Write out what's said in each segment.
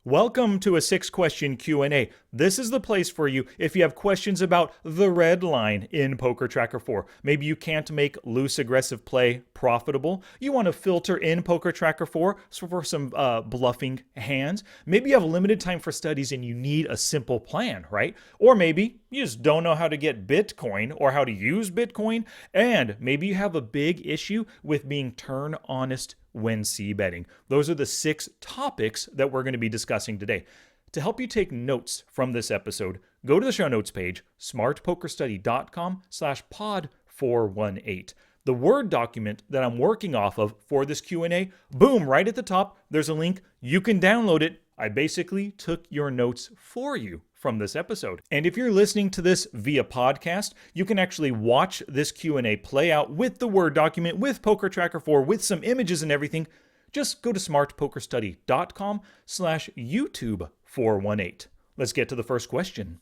Welcome to a 6-question Q&A. This is the place for you if you have questions about the red line in PokerTracker 4. Maybe you can't make loose aggressive play profitable. You want to filter in PokerTracker 4 for some bluffing hands. Maybe you have limited time for studies and you need a simple plan, right? Or maybe you just don't know how to get Bitcoin or how to use Bitcoin. And maybe you have a big issue with being turn honest when cbetting. Those are the 6 topics that we're going to be discussing today. To help you take notes from this episode, go to the show notes page, smartpokerstudy.com/pod418. The Word document that I'm working off of for this Q&A, boom, right at the top, there's a link. You can download it. I basically took your notes for you from this episode. And if you're listening to this via podcast, you can actually watch this Q&A play out with the Word document, with PokerTracker 4, with some images and everything. Just go to smartpokerstudy.com/YouTube418. Let's get to the first question.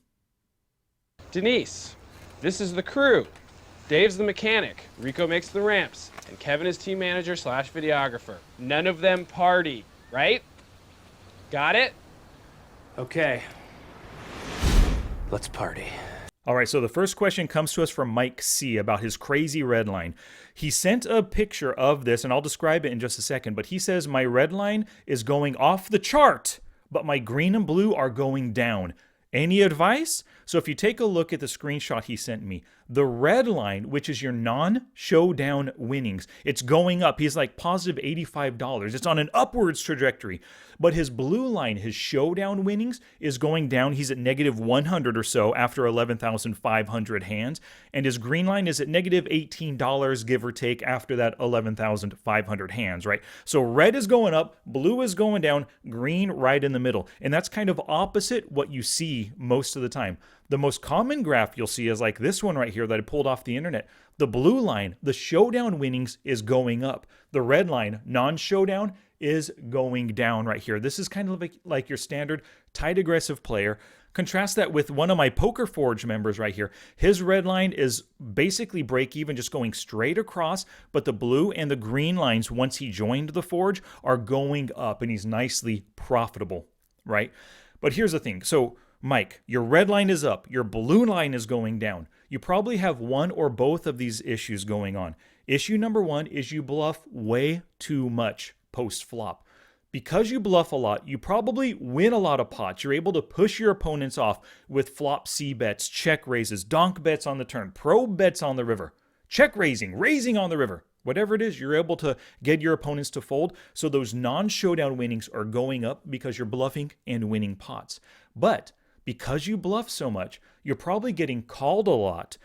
Denise, this is the crew. Dave's the mechanic, Rico makes the ramps, and Kevin is team manager / videographer. None of them party, right? Got it? Okay. Let's party. All right, so the first question comes to us from Mike C. about his crazy red line. He sent a picture of this, and I'll describe it in just a second, but he says, my red line is going off the chart, but my green and blue are going down. Any advice? So if you take a look at the screenshot he sent me, the red line, which is your non-showdown winnings, it's going up. He's like positive $85. It's on an upwards trajectory. But his blue line, his showdown winnings, is going down. He's at negative 100 or so after 11,500 hands. And his green line is at negative $18, give or take, after that 11,500 hands, right? So red is going up, blue is going down, green right in the middle. And that's kind of opposite what you see most of the time. The most common graph you'll see is like this one right here that I pulled off the internet. The blue line, the showdown winnings, is going up. The red line, non-showdown, is going down right here. This is kind of like your standard tight aggressive player. Contrast that with one of my Poker Forge members right here. His red line is basically break even, just going straight across, but the blue and the green lines, once he joined the Forge, are going up, and he's nicely profitable, right? But here's the thing. So Mike, your red line is up, your blue line is going down. You probably have one or both of these issues going on. Issue number 1 is you bluff way too much post-flop. Because you bluff a lot, you probably win a lot of pots. You're able to push your opponents off with flop C bets, check raises, donk bets on the turn, probe bets on the river, check raising, raising on the river. Whatever it is, you're able to get your opponents to fold. So those non-showdown winnings are going up because you're bluffing and winning pots. But because you bluff so much, you're probably getting called a lot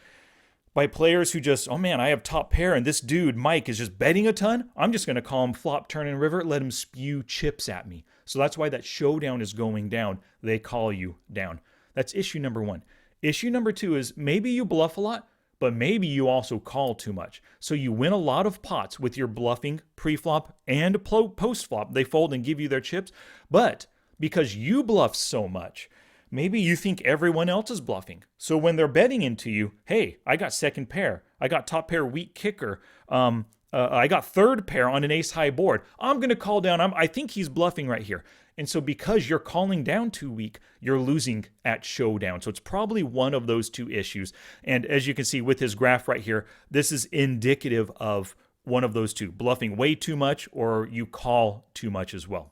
by players who just, oh man, I have top pair and this dude, Mike, is just betting a ton. I'm just going to call him flop, turn, and river, let him spew chips at me. So that's why that showdown is going down. They call you down. That's issue number 1. Issue number 2 is maybe you bluff a lot, but maybe you also call too much. So you win a lot of pots with your bluffing pre-flop and post-flop. They fold and give you their chips. But because you bluff so much, maybe you think everyone else is bluffing. So when they're betting into you, hey, I got second pair. I got top pair weak kicker. I got third pair on an ace high board. I'm going to call down. I think he's bluffing right here. And so because you're calling down too weak, you're losing at showdown. So it's probably one of those 2 issues. And as you can see with his graph right here, this is indicative of one of those 2, bluffing way too much or you call too much as well.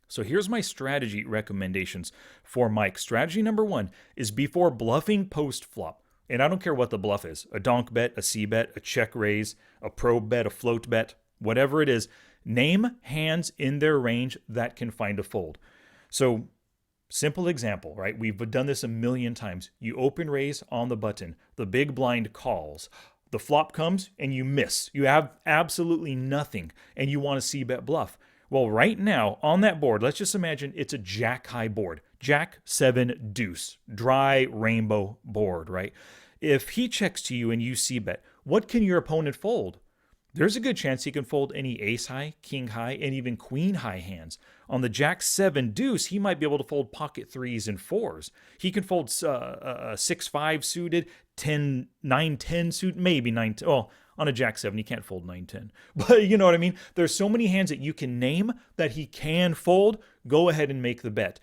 So here's my strategy recommendations for Mike. Strategy number 1 is before bluffing post-flop. And I don't care what the bluff is, a donk bet, a C bet, a check raise, a probe bet, a float bet, whatever it is, name hands in their range that can find a fold. So simple example, right? We've done this a million times. You open raise on the button. The big blind calls. The flop comes and you miss. You have absolutely nothing and you want to C bet bluff. Well, right now on that board, let's just imagine it's a jack high board, jack 7 deuce, dry rainbow board, right? If he checks to you and you C bet, what can your opponent fold? There's a good chance he can fold any ace high, king high, and even queen high hands. On the jack 7 deuce, he might be able to fold pocket 3s and 4s. He can fold 6-5 suited, 9-10 suited, maybe 9-10. Well, on a jack 7, he can't fold 9-10. But you know what I mean? There's so many hands that you can name that he can fold. go ahead and make the bet.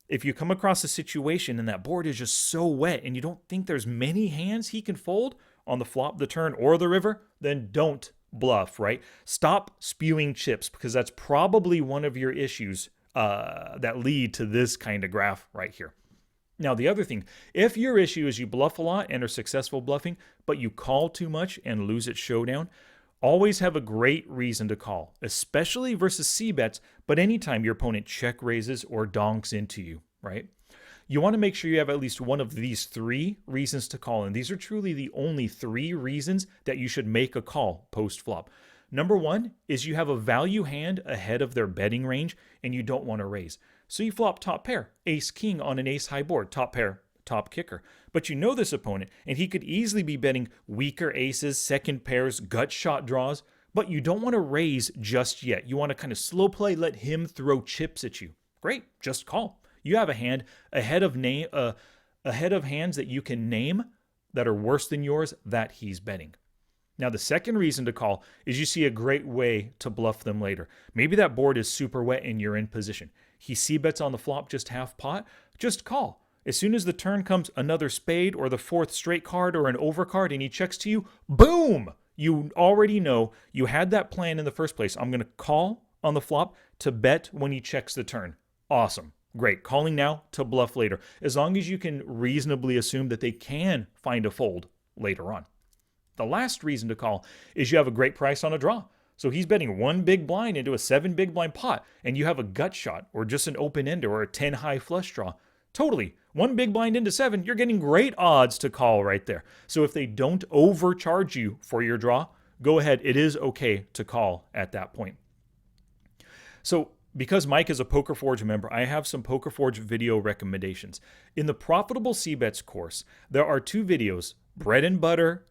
If you come across a situation and that board is just so wet and you don't think there's many hands he can fold on the flop, the turn, or the river, then don't bluff, right? Stop spewing chips, because that's probably one of your issues that lead to this kind of graph right here. Now, the other thing, if your issue is you bluff a lot and are successful bluffing, but you call too much and lose at showdown, always have a great reason to call, especially versus c-bets, but anytime your opponent check raises or donks into you, right? You want to make sure you have at least one of these 3 reasons to call, and these are truly the only 3 reasons that you should make a call post-flop. Number 1 is you have a value hand ahead of their betting range and you don't want to raise. So you flop top pair, ace-king on an ace-high board, top pair, top kicker. But you know this opponent, and he could easily be betting weaker aces, second pairs, gut shot draws, but you don't want to raise just yet. You want to kind of slow play, let him throw chips at you. Great, just call. You have a hand ahead of hands that you can name that are worse than yours that he's betting. Now, the second reason to call is you see a great way to bluff them later. Maybe that board is super wet and you're in position. He c-bets on the flop just half pot, just call. As soon as the turn comes another spade or the 4th straight card or an overcard and he checks to you, boom! You already know you had that plan in the first place. I'm going to call on the flop to bet when he checks the turn. Awesome. Great. Calling now to bluff later, as long as you can reasonably assume that they can find a fold later on. The last reason to call is you have a great price on a draw. So he's betting 1 big blind into a 7 big blind pot, and you have a gut shot or just an open ender or a 10 high flush draw. Totally. 1 big blind into 7, you're getting great odds to call right there. So if they don't overcharge you for your draw, go ahead. It is okay to call at that point. So because Mike is a PokerForge member, I have some PokerForge video recommendations. In the Profitable C-Bets course, there are 2 videos, bread and butter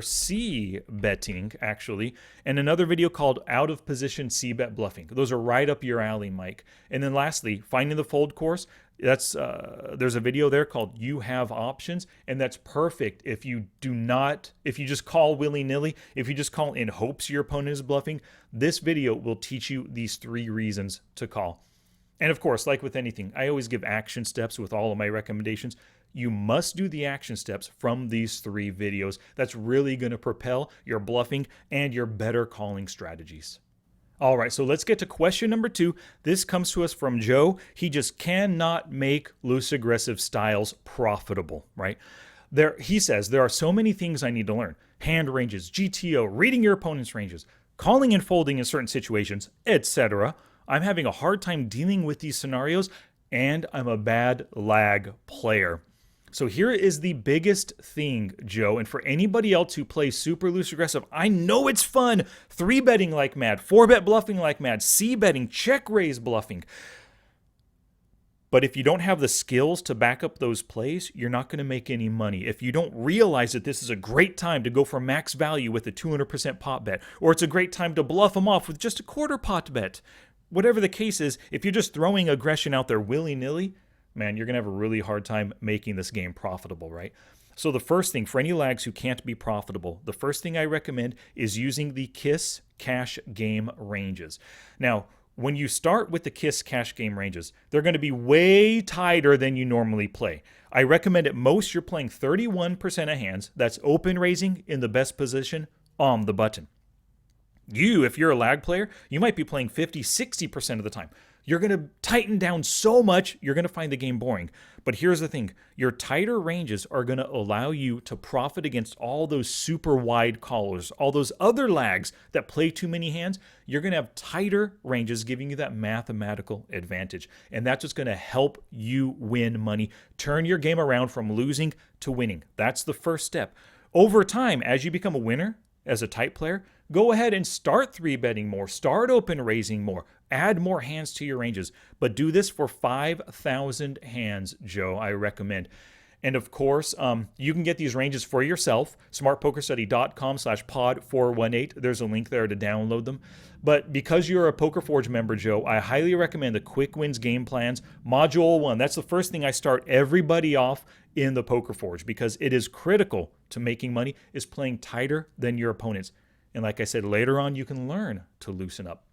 c-betting, actually, and another video called Out of Position C-Bet Bluffing. Those are right up your alley, Mike. And then lastly, Finding the Fold course, that's there's a video there called You Have Options, and that's perfect if you just call willy-nilly, if you just call in hopes your opponent is bluffing. This video will teach you these 3 reasons to call. And of course, like with anything, I always give action steps with all of my recommendations. You must do the action steps from these 3 videos. That's really going to propel your bluffing and your better calling strategies. All right, so let's get to question number 2. This comes to us from Joe. He just cannot make loose aggressive styles profitable, right? He says, there are so many things I need to learn. Hand ranges, GTO, reading your opponent's ranges, calling and folding in certain situations, etc. I'm having a hard time dealing with these scenarios, and I'm a bad lag player. So here is the biggest thing, Joe, and for anybody else who plays super loose aggressive, I know it's fun 3-betting like mad, 4-bet bluffing like mad, c-betting, check raise bluffing. But if you don't have the skills to back up those plays, you're not going to make any money. If you don't realize that this is a great time to go for max value with a 200% pot bet, or it's a great time to bluff them off with just a quarter pot bet, whatever the case is, if you're just throwing aggression out there willy-nilly, man, you're going to have a really hard time making this game profitable, right? So the first thing, for any lags who can't be profitable, the first thing I recommend is using the KISS cash game ranges. Now, when you start with the KISS cash game ranges, they're going to be way tighter than you normally play. I recommend at most you're playing 31% of hands. That's open raising in the best position on the button. If you're a lag player, you might be playing 50, 60% of the time. You're going to tighten down so much, you're going to find the game boring. But here's the thing. Your tighter ranges are going to allow you to profit against all those super wide callers, all those other lags that play too many hands. You're going to have tighter ranges giving you that mathematical advantage. And that's what's going to help you win money. Turn your game around from losing to winning. That's the first step. Over time, as you become a winner as a tight player, go ahead and start 3-betting more, start open raising more, add more hands to your ranges. But do this for 5,000 hands, Joe, I recommend. And of course, you can get these ranges for yourself, smartpokerstudy.com/pod418. There's a link there to download them. But because you're a PokerForge member, Joe, I highly recommend the Quick Wins Game Plans, Module 1. That's the first thing I start everybody off in the PokerForge, because it is critical to making money, is playing tighter than your opponents. And like I said, later on, you can learn to loosen up.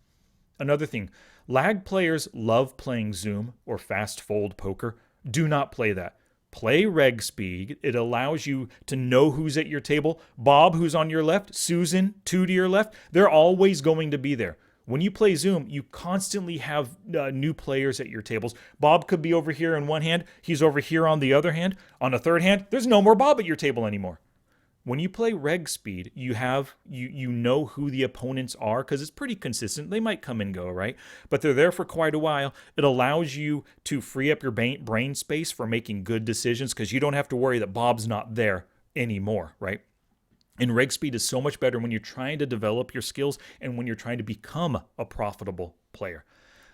Another thing, Lag players love playing Zoom or fast fold poker. Do not play that. Play reg speed. It allows you to know who's at your table. Bob, who's on your left, Susan, two to your left, they're always going to be there. When you play Zoom, you constantly have new players at your tables. Bob could be over here in one hand. He's over here on the other hand. On a third hand, there's no more Bob at your table anymore. When you play reg speed, you know who the opponents are because it's pretty consistent. They might come and go, right? But they're there for quite a while. It allows you to free up your brain space for making good decisions because you don't have to worry that Bob's not there anymore, right? And reg speed is so much better when you're trying to develop your skills and when you're trying to become a profitable player.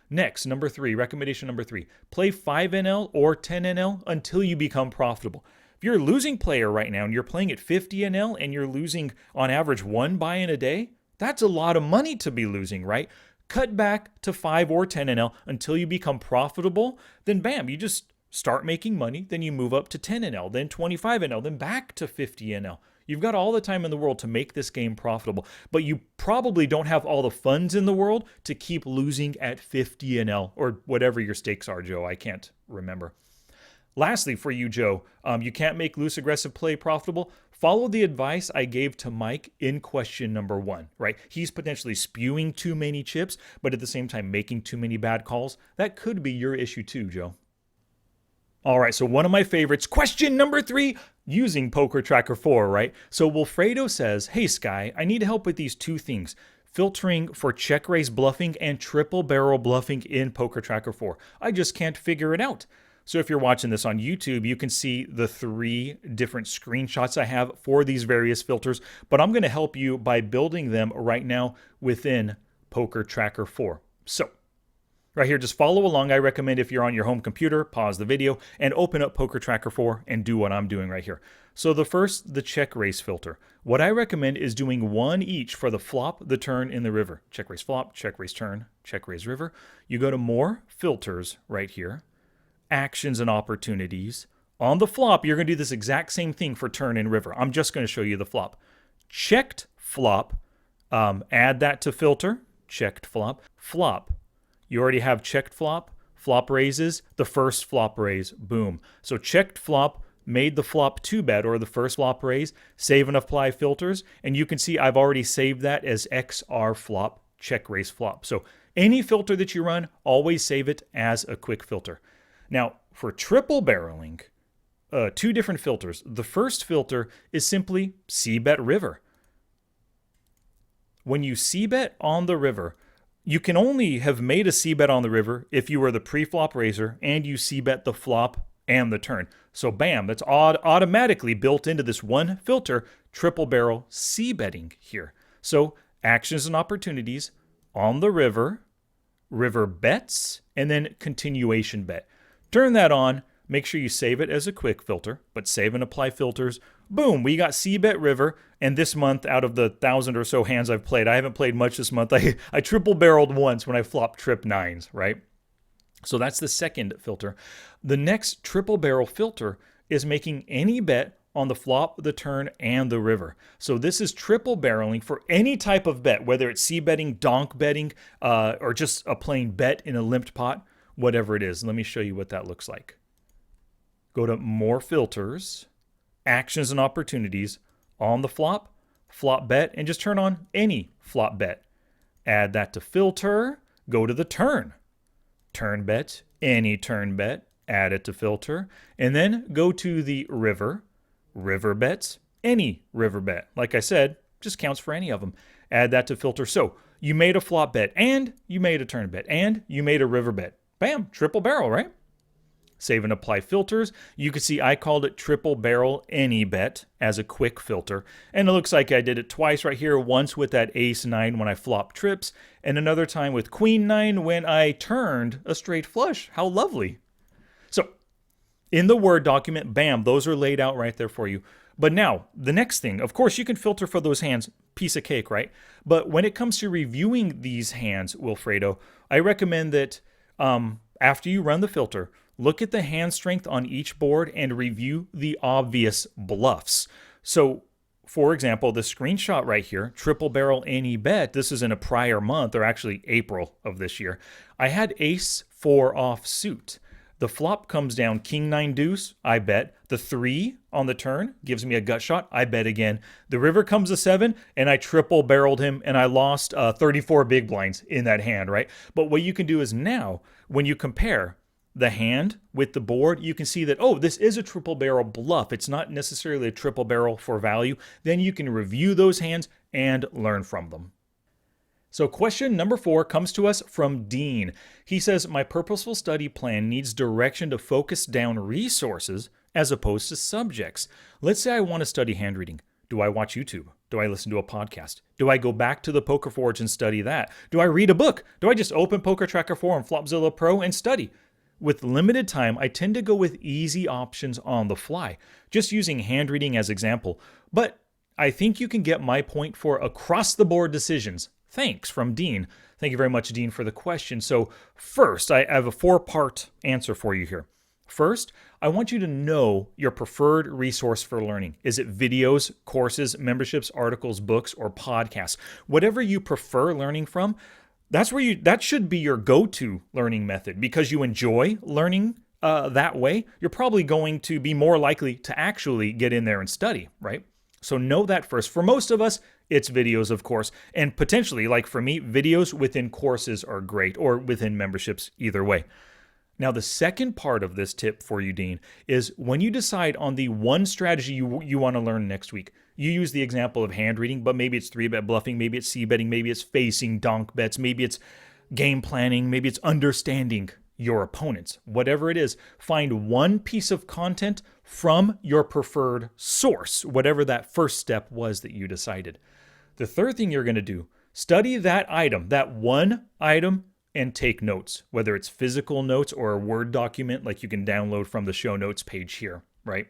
Next, recommendation number 3, play 5NL or 10NL until you become profitable. If you're a losing player right now and you're playing at 50NL and you're losing on average 1 buy-in a day, that's a lot of money to be losing, right? Cut back to 5 or 10NL until you become profitable, then bam, you just start making money, then you move up to 10NL, then 25NL, then back to 50NL. You've got all the time in the world to make this game profitable, but you probably don't have all the funds in the world to keep losing at 50NL or whatever your stakes are, Joe. I can't remember. Lastly, for you, Joe, you can't make loose aggressive play profitable. Follow the advice I gave to Mike in question number 1, right? He's potentially spewing too many chips, but at the same time making too many bad calls. That could be your issue too, Joe. All right, so one of my favorites, question number 3, using PokerTracker 4, right? So Wilfredo says, hey, Sky, I need help with these 2 things. Filtering for check raise bluffing and triple barrel bluffing in PokerTracker 4. I just can't figure it out. So if you're watching this on YouTube, you can see the 3 different screenshots I have for these various filters, but I'm going to help you by building them right now within PokerTracker 4. So right here, just follow along. I recommend if you're on your home computer, pause the video and open up PokerTracker 4 and do what I'm doing right here. So the first, the check raise filter. What I recommend is doing 1 each for the flop, the turn, and the river. Check raise flop, check raise turn, check raise river. You go to more filters right here. Actions and opportunities. On the flop, you're going to do this exact same thing for turn and river. I'm just going to show you the flop. Checked flop, add that to filter, checked flop, flop. You already have checked flop, flop raises, the first flop raise, boom. So checked flop made the flop 2-bet or the first flop raise, save and apply filters, and you can see I've already saved that as XR flop, check raise flop. So any filter that you run, always save it as a quick filter. Now, for triple barreling, 2 different filters. The first filter is simply cbet river. When you cbet on the river, you can only have made a cbet on the river if you were the pre-flop raiser and you cbet the flop and the turn. So bam, that's automatically built into this one filter, triple barrel cbetting here. So actions and opportunities on the river, river bets, and then continuation bet. Turn that on, make sure you save it as a quick filter, but save and apply filters. Boom, we got cbet river, and this month, out of the 1,000 or so hands I've played, I haven't played much this month. I triple barreled once when I flopped trip 9s, right? So that's the second filter. The next triple barrel filter is making any bet on the flop, the turn, and the river. So this is triple barreling for any type of bet, whether it's c-betting, donk betting, or just a plain bet in a limped pot. Whatever it is. Let me show you what that looks like. Go to more filters, actions and opportunities, on the flop, flop bet, and just turn on any flop bet. Add that to filter, go to the turn. Turn bet, any turn bet, add it to filter, and then go to the river, river bets, any river bet. Like I said, just counts for any of them. Add that to filter. So you made a flop bet, and you made a turn bet, and you made a river bet. Bam, triple barrel, right? Save and apply filters. You can see I called it triple barrel any bet as a quick filter. And it looks like I did it twice right here. Once with that ace 9 when I flopped trips, and another time with queen 9 when I turned a straight flush. How lovely. So in the Word document, bam, those are laid out right there for you. But now, the next thing, of course, you can filter for those hands, piece of cake, right? But when it comes to reviewing these hands, Wilfredo, I recommend that after you run the filter, look at the hand strength on each board and review the obvious bluffs. So for example, the screenshot right here, triple barrel any bet, this is in a prior month, or actually April of this year. I had ace 4 off suit. The flop comes down king 9 deuce, I bet. The 3 on the turn gives me a gut shot, I bet again. The river comes to 7, and I triple barreled him, and I lost 34 big blinds in that hand, right? But what you can do is now, when you compare the hand with the board, you can see that, oh, this is a triple barrel bluff. It's not necessarily a triple barrel for value. Then you can review those hands and learn from them. So question number 4 comes to us from Dean. He says, my purposeful study plan needs direction to focus down resources as opposed to subjects. Let's say I want to study hand reading. Do I watch YouTube? Do I listen to a podcast? Do I go back to the Poker Forge and study that? Do I read a book? Do I just open PokerTracker 4 and Flopzilla Pro and study? With limited time, I tend to go with easy options on the fly, just using hand reading as example. But I think you can get my point for across-the-board decisions. Thanks, from Dean. Thank you very much, Dean, for the question. So first, I have a 4-part answer for you here. First, I want you to know your preferred resource for learning. Is it videos, courses, memberships, articles, books, or podcasts? Whatever you prefer learning from, that should be your go-to learning method, because you enjoy learning that way. You're probably going to be more likely to actually get in there and study, right? So know that first. For most of us, it's videos, of course, and potentially, like for me, videos within courses are great, or within memberships, either way. Now, the second part of this tip for you, Dean, is when you decide on the one strategy you want to learn next week. You use the example of hand reading, but maybe it's 3-bet bluffing, maybe it's cbetting, maybe it's facing donk bets, maybe it's game planning, maybe it's understanding your opponents. Whatever it is, find one piece of content from your preferred source, whatever that first step was that you decided. The third thing you're going to do, study that item, that one item, and take notes, whether it's physical notes or a Word document like you can download from the show notes page here, right?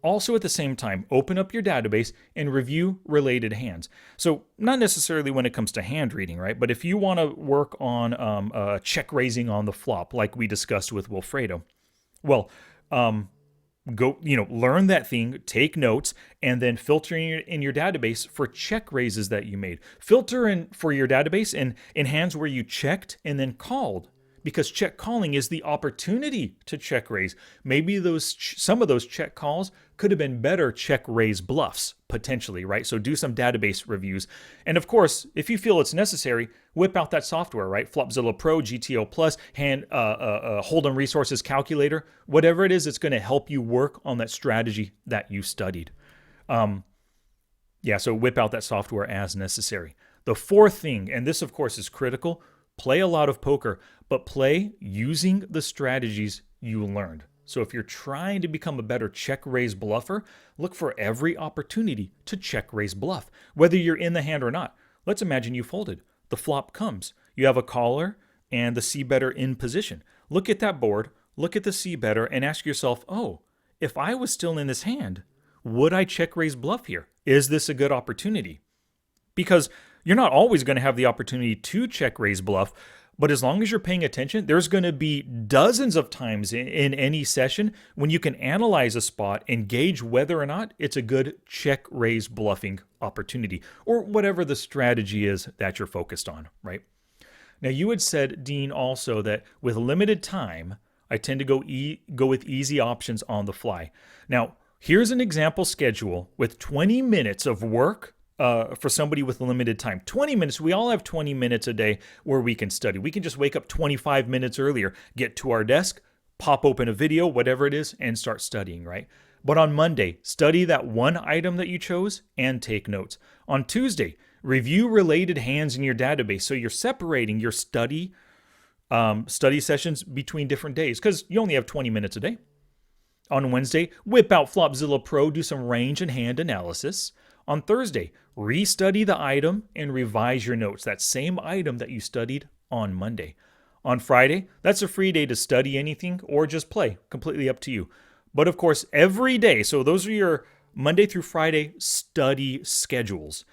Also, at the same time, open up your database and review related hands. So not necessarily when it comes to hand reading, right? But if you want to work on check raising on the flop, like we discussed with Wilfredo, well, go, learn that thing, take notes, and then filter in your database for check raises that you made. Filter in for your database in hands where you checked and then called, because check calling is the opportunity to check raise. Maybe some of those check calls could have been better check raise bluffs, potentially, right? So do some database reviews. And of course, if you feel it's necessary, whip out that software, right? Flopzilla Pro, GTO Plus, Hold'em Resources Calculator, whatever it is, it's going to help you work on that strategy that you studied. So whip out that software as necessary. The fourth thing, and this of course is critical, play a lot of poker, but play using the strategies you learned. So if you're trying to become a better check raise bluffer, look for every opportunity to check raise bluff, whether you're in the hand or not. Let's imagine you folded. The flop comes. You have a caller and the c-better in position. Look at that board, look at the c-better, and ask yourself, oh, if I was still in this hand, would I check raise bluff here? Is this a good opportunity? Because you're not always going to have the opportunity to check raise bluff, but as long as you're paying attention, there's going to be dozens of times in any session when you can analyze a spot and gauge whether or not it's a good check raise bluffing opportunity, or whatever the strategy is that you're focused on, right? Now, you had said, Dean, also that with limited time, I tend to go with easy options on the fly. Now, here's an example schedule with 20 minutes of work for somebody with limited time. 20 minutes, we all have 20 minutes a day where we can study. We can just wake up 25 minutes earlier, get to our desk, pop open a video, whatever it is, and start studying, right? But on Monday, study that one item that you chose and take notes. On Tuesday, review related hands in your database. So you're separating your study sessions between different days, because you only have 20 minutes a day. On Wednesday, whip out Flopzilla Pro, do some range and hand analysis. On Thursday, restudy the item and revise your notes, that same item that you studied on Monday. On Friday, that's a free day to study anything or just play, completely up to you. But of course, every day, so those are your Monday through Friday study schedules.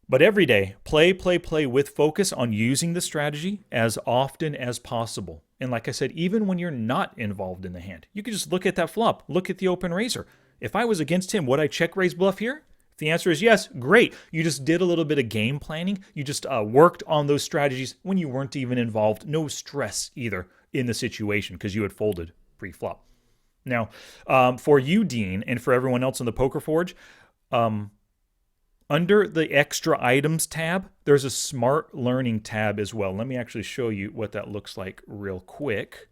But every day, play with focus on using the strategy as often as possible. And like I said, even when you're not involved in the hand, you can just look at that flop, look at the open raiser. If I was against him, would I check raise bluff here? If the answer is yes, great. You just did a little bit of game planning. You just worked on those strategies when you weren't even involved. No stress either in the situation because you had folded pre-flop. Now, for you, Dean, and for everyone else in the Poker Forge, under the extra items tab, there's a smart learning tab as well. Let me actually show you what that looks like real quick.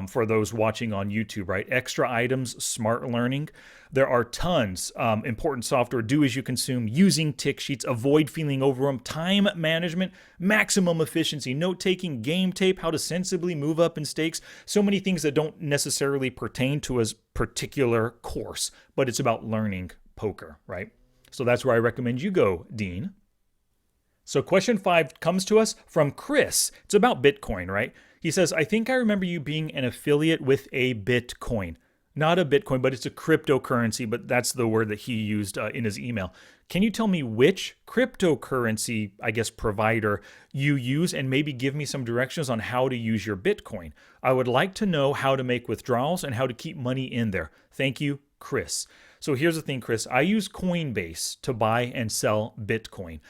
For those watching on YouTube, right? Extra items, smart learning. There are tons. Important software, do as you consume, using tick sheets, avoid feeling overwhelmed, time management, maximum efficiency, note-taking, game tape, how to sensibly move up in stakes. So many things that don't necessarily pertain to a particular course, but it's about learning poker, right? So that's where I recommend you go, Dean. So question 5 comes to us from Chris. It's about Bitcoin, right? He says, I think I remember you being an affiliate with a Bitcoin. Not a Bitcoin, but it's a cryptocurrency, but that's the word that he used in his email. Can you tell me which cryptocurrency, I guess, provider you use and maybe give me some directions on how to use your Bitcoin? I would like to know how to make withdrawals and how to keep money in there. Thank you, Chris. So here's the thing, Chris. I use Coinbase to buy and sell Bitcoin.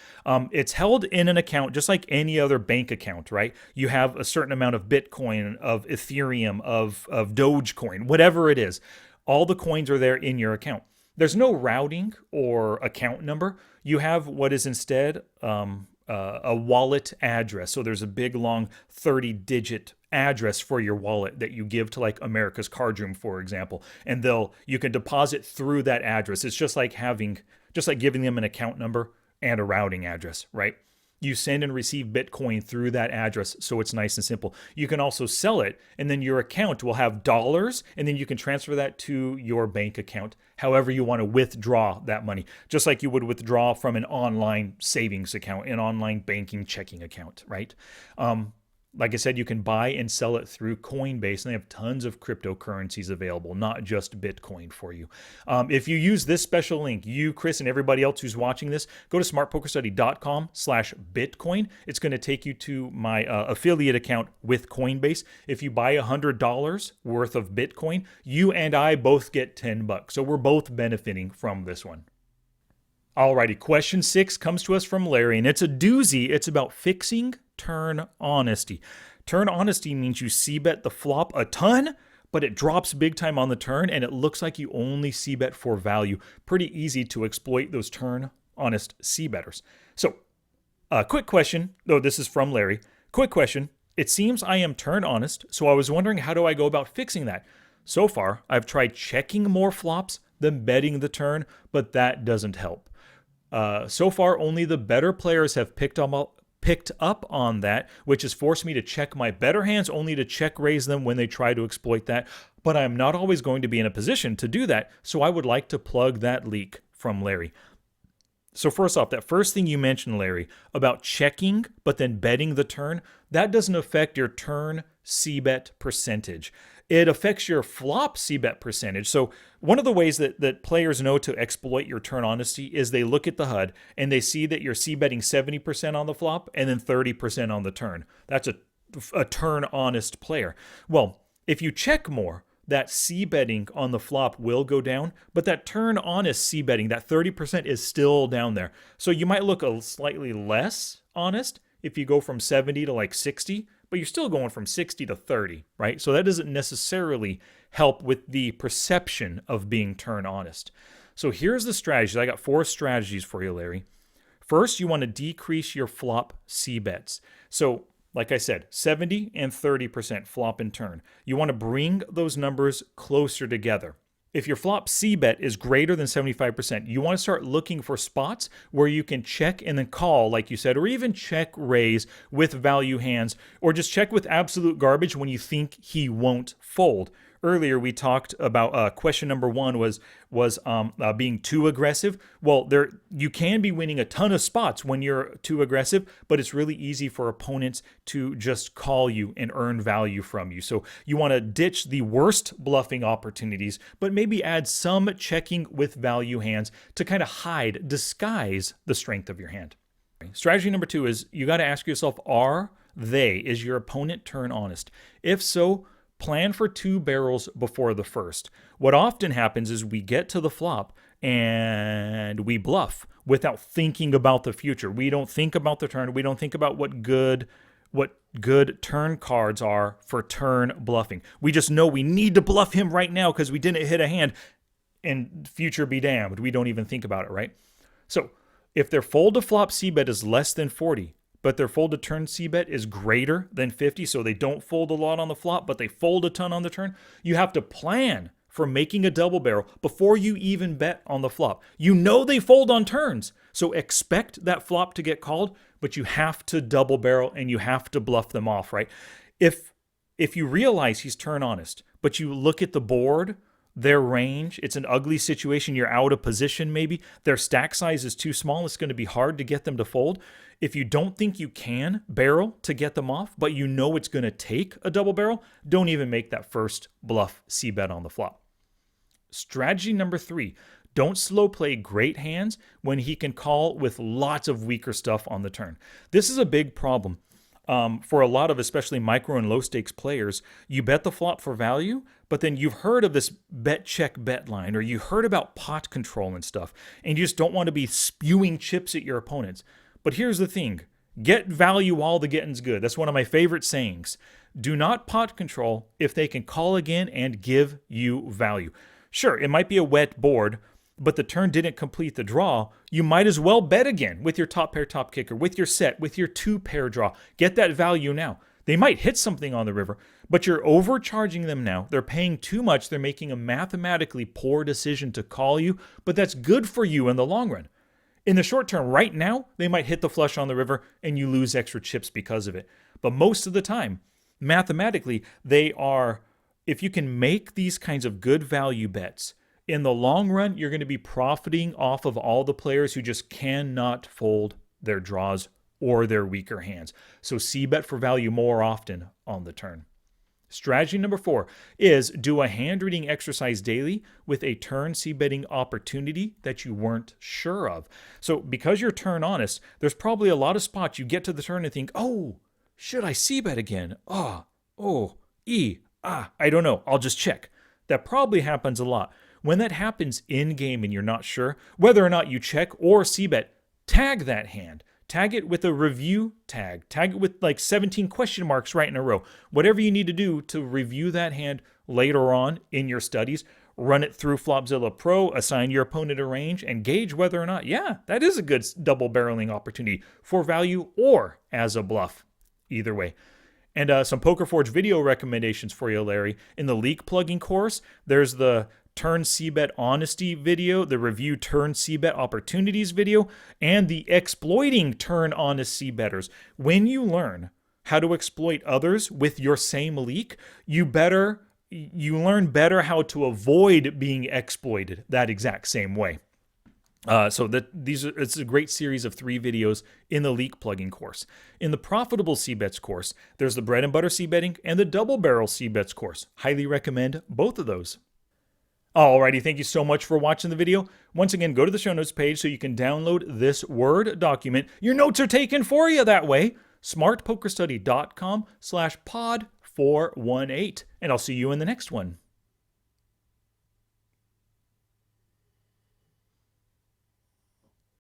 It's held in an account just like any other bank account, right? You have a certain amount of Bitcoin, of Ethereum, of Dogecoin, whatever it is. All the coins are there in your account. There's no routing or account number. You have what is instead a wallet address. So there's a big, long 30-digit address for your wallet that you give to like America's Card Room, for example, and you can deposit through that address. It's just like giving them an account number and a routing address, right? You send and receive Bitcoin through that address, so it's nice and simple. You can also sell it, and then your account will have dollars, and then you can transfer that to your bank account, however you want to withdraw that money, just like you would withdraw from an online savings account, an online banking checking account, right? Like I said, you can buy and sell it through Coinbase, and they have tons of cryptocurrencies available, not just Bitcoin for you. If you use this special link, you, Chris, and everybody else who's watching this, go to smartpokerstudy.com/Bitcoin. It's going to take you to my affiliate account with Coinbase. If you buy $100 worth of Bitcoin, you and I both get $10. So we're both benefiting from this one. Alrighty, question 6 comes to us from Larry, and it's a doozy. It's about fixing turn honesty. Turn honesty means you c-bet the flop a ton, but it drops big time on the turn, and it looks like you only c-bet for value. Pretty easy to exploit those turn honest c-betters. So, quick question, though this is from Larry. Quick question. It seems I am turn honest, so I was wondering how do I go about fixing that? So far, I've tried checking more flops than betting the turn, but that doesn't help. So far, only the better players have picked up on that, which has forced me to check my better hands only to check raise them when they try to exploit that. But I'm not always going to be in a position to do that, so I would like to plug that leak from Larry. So first off, that first thing you mentioned, Larry, about checking but then betting the turn, that doesn't affect your turn c-bet percentage. It affects your flop c-bet percentage. So one of the ways that players know to exploit your turn honesty is they look at the HUD and they see that you're c-betting 70% on the flop and then 30% on the turn. That's a turn honest player. Well, if you check more, that c-betting on the flop will go down, but that turn honest c-betting, that 30% is still down there. So you might look a slightly less honest if you go from 70 to like 60, but you're still going from 60 to 30, right? So that doesn't necessarily help with the perception of being turn honest. So here's the strategies. I got 4 strategies for you, Larry. First, you want to decrease your flop c-bets. So like I said, 70 and 30% flop and turn. You want to bring those numbers closer together. If your flop c-bet is greater than 75%, you want to start looking for spots where you can check and then call, like you said, or even check raise with value hands, or just check with absolute garbage when you think he won't fold. Earlier, we talked about question number 1 was being too aggressive. Well, you can be winning a ton of spots when you're too aggressive, but it's really easy for opponents to just call you and earn value from you. So you want to ditch the worst bluffing opportunities, but maybe add some checking with value hands to kind of disguise the strength of your hand. Strategy number 2 is you got to ask yourself, is your opponent turn honest? If so, plan for 2 barrels before the first. What often happens is we get to the flop and we bluff without thinking about the future. We don't think about the turn. We don't think about what good turn cards are for turn bluffing. We just know we need to bluff him right now because we didn't hit a hand, and future be damned. We don't even think about it, right? So if their fold to flop c-bet is less than 40, but their fold to turn c-bet is greater than 50, so they don't fold a lot on the flop, but they fold a ton on the turn, you have to plan for making a double barrel before you even bet on the flop. You know they fold on turns, so expect that flop to get called, but you have to double barrel and you have to bluff them off, right? If you realize he's turn honest, but you look at the board, their range, it's an ugly situation, you're out of position maybe, their stack size is too small, it's going to be hard to get them to fold. If you don't think you can barrel to get them off, but you know it's going to take a double barrel, don't even make that first bluff c-bet on the flop. Strategy number 3, don't slow play great hands when he can call with lots of weaker stuff on the turn. This is a big problem. For a lot of especially micro and low stakes players, you bet the flop for value, but then you've heard of this bet check bet line, or you heard about pot control and stuff, and you just don't want to be spewing chips at your opponents. But here's the thing, get value while the getting's good. That's one of my favorite sayings. Do not pot control if they can call again and give you value. Sure, it might be a wet board, but the turn didn't complete the draw, you might as well bet again with your top pair, top kicker, with your set, with your 2-pair draw. Get that value now. They might hit something on the river, but you're overcharging them now. They're paying too much. They're making a mathematically poor decision to call you, but that's good for you in the long run. In the short term, right now, they might hit the flush on the river and you lose extra chips because of it. But most of the time, mathematically, if you can make these kinds of good value bets, in the long run, you're going to be profiting off of all the players who just cannot fold their draws or their weaker hands. So c-bet for value more often on the turn. Strategy number 4 is do a hand reading exercise daily with a turn c-betting opportunity that you weren't sure of. So because you're turn honest, there's probably a lot of spots you get to the turn and think, oh, should I c-bet again? I don't know. I'll just check. That probably happens a lot. When that happens in-game and you're not sure, whether or not you check or c-bet, tag that hand. Tag it with a review tag. Tag it with like 17 question marks right in a row. Whatever you need to do to review that hand later on in your studies, run it through Flopzilla Pro, assign your opponent a range, and gauge whether or not, yeah, that is a good double barreling opportunity for value or as a bluff. Either way. And some Poker Forge video recommendations for you, Larry. In the leak plugging course, there's the Turn c-bet honesty video, the review turn c-bet opportunities video, and the exploiting turn honest c-betters. When you learn how to exploit others with your same leak, you learn better how to avoid being exploited that exact same way. It's a great series of 3 videos in the leak plugging course. In the profitable c-bets course, there's the bread and butter c-betting and the double barrel c-bets course. Highly recommend both of those. Alrighty, thank you so much for watching the video. Once again, go to the show notes page so you can download this Word document. Your notes are taken for you that way. smartpokerstudy.com/pod418. And I'll see you in the next one.